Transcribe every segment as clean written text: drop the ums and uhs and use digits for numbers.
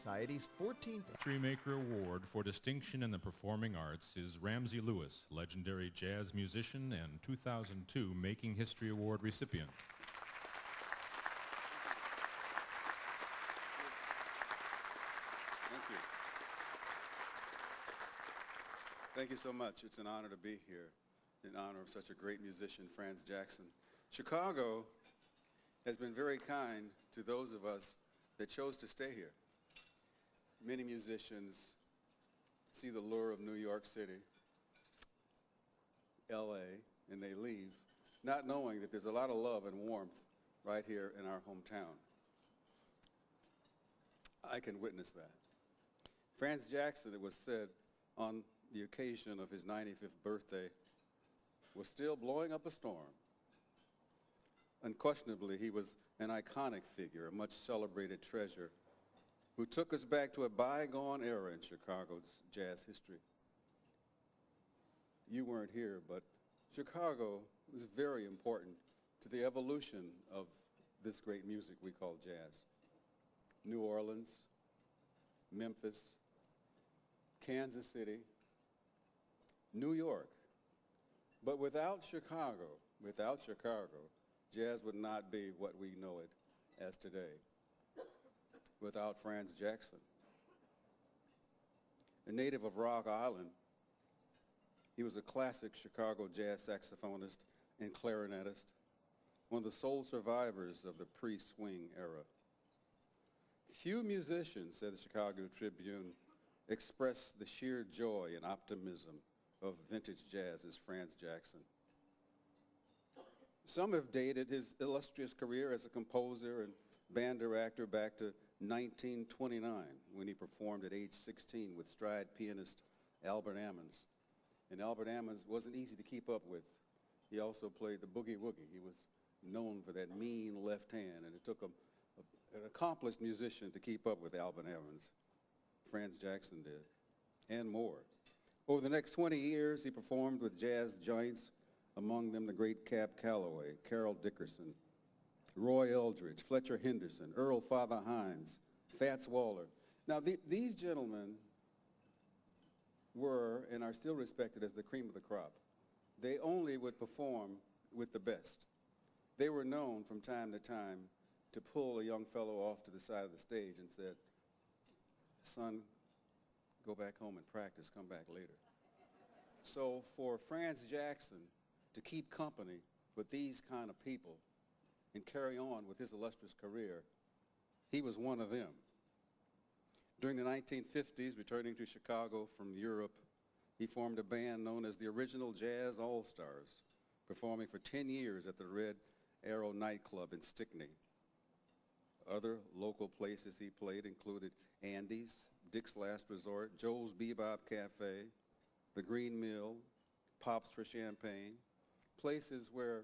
Society's 14th History Maker Award for Distinction in the Performing Arts is Ramsey Lewis, legendary jazz musician and 2002 Making History Award recipient. Thank you. Thank you so much. It's an honor to be here in honor of such a great musician, Franz Jackson. Chicago has been very kind to those of us that chose to stay here. Many musicians see the lure of New York City, LA, and they leave, not knowing that there's a lot of love and warmth right here in our hometown. I can witness that. Franz Jackson, it was said on the occasion of his 95th birthday, was still blowing up a storm. Unquestionably, he was an iconic figure, a much celebrated treasure, who took us back to a bygone era in Chicago's jazz history. You weren't here, but Chicago was very important to the evolution of this great music we call jazz. New Orleans, Memphis, Kansas City, New York. But without Chicago, jazz would not be what we know it as today. Without Franz Jackson. A native of Rock Island, he was a classic Chicago jazz saxophonist and clarinetist, one of the sole survivors of the pre-swing era. Few musicians, said the Chicago Tribune, express the sheer joy and optimism of vintage jazz as Franz Jackson. Some have dated his illustrious career as a composer and band director back to 1929, when he performed at age 16 with stride pianist Albert Ammons. And Albert Ammons wasn't easy to keep up with. He also played the boogie woogie. He was known for that mean left hand, and it took an accomplished musician to keep up with Albert Ammons. Franz Jackson did, and more. Over the next 20 years, he performed with jazz giants, among them the great Cab Calloway, Carol Dickerson, Roy Eldridge, Fletcher Henderson, Earl Father Hines, Fats Waller. Now, these gentlemen were and are still respected as the cream of the crop. They only would perform with the best. They were known from time to time to pull a young fellow off to the side of the stage and said, "Son, go back home and practice, come back later." So for Franz Jackson to keep company with these kind of people and carry on with his illustrious career, he was one of them. During the 1950s, returning to Chicago from Europe, he formed a band known as the Original Jazz All-Stars, performing for 10 years at the Red Arrow nightclub in Stickney. Other local places he played included Andy's, Dick's Last Resort, Joe's Bebop Cafe, the Green Mill, Pops for Champagne, places where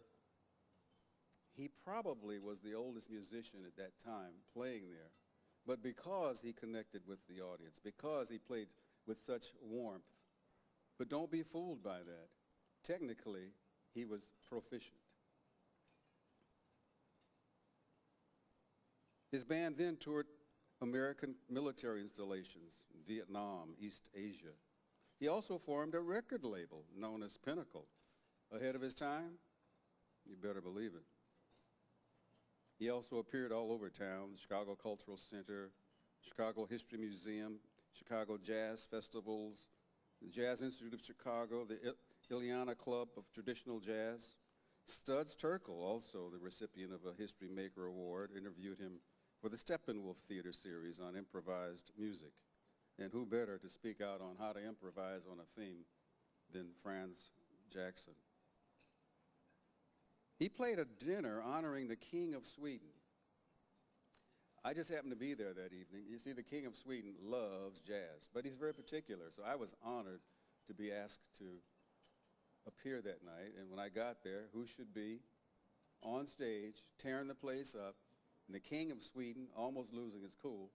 he probably was the oldest musician at that time playing there. But because he connected with the audience, because he played with such warmth, but don't be fooled by that. Technically, he was proficient. His band then toured American military installations in Vietnam, East Asia. He also formed a record label known as Pinnacle. Ahead of his time? You better believe it. He also appeared all over town, the Chicago Cultural Center, Chicago History Museum, Chicago Jazz Festivals, the Jazz Institute of Chicago, the Ileana Club of Traditional Jazz. Studs Terkel, also the recipient of a History Maker Award, interviewed him for the Steppenwolf Theater series on improvised music. And who better to speak out on how to improvise on a theme than Franz Jackson. He played a dinner honoring the King of Sweden. I just happened to be there that evening. You see, the King of Sweden loves jazz, but he's very particular, so I was honored to be asked to appear that night. And when I got there, who should be on stage, tearing the place up, and the King of Sweden, almost losing his cool,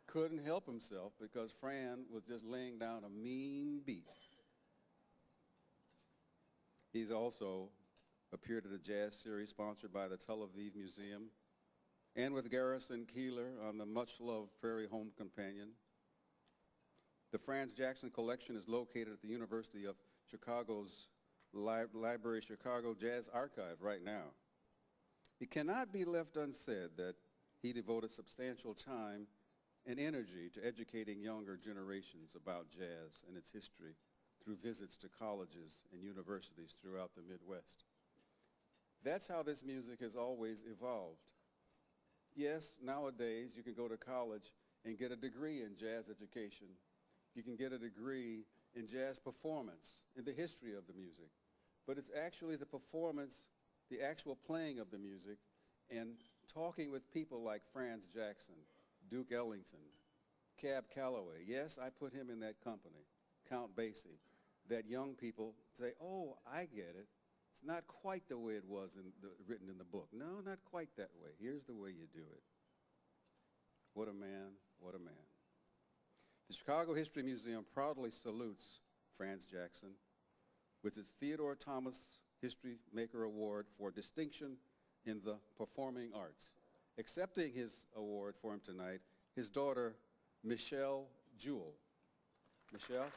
couldn't help himself because Fran was just laying down a mean beat. He's also appeared at a jazz series sponsored by the Tel Aviv Museum, and with Garrison Keillor on the much-loved Prairie Home Companion. The Franz Jackson collection is located at the University of Chicago's Library Chicago Jazz Archive right now. It cannot be left unsaid that he devoted substantial time and energy to educating younger generations about jazz and its history through visits to colleges and universities throughout the Midwest. That's how this music has always evolved. Yes, nowadays you can go to college and get a degree in jazz education. You can get a degree in jazz performance, in the history of the music. But it's actually the performance, the actual playing of the music, and talking with people like Franz Jackson, Duke Ellington, Cab Calloway. Yes, I put him in that company, Count Basie, that young people say, oh, I get it. It's not quite the way it was written in the book. No, not quite that way. Here's the way you do it. What a man, what a man. The Chicago History Museum proudly salutes Franz Jackson with its Theodore Thomas History Maker Award for distinction in the performing arts. Accepting his award for him tonight, his daughter, Michelle Jewell. Michelle?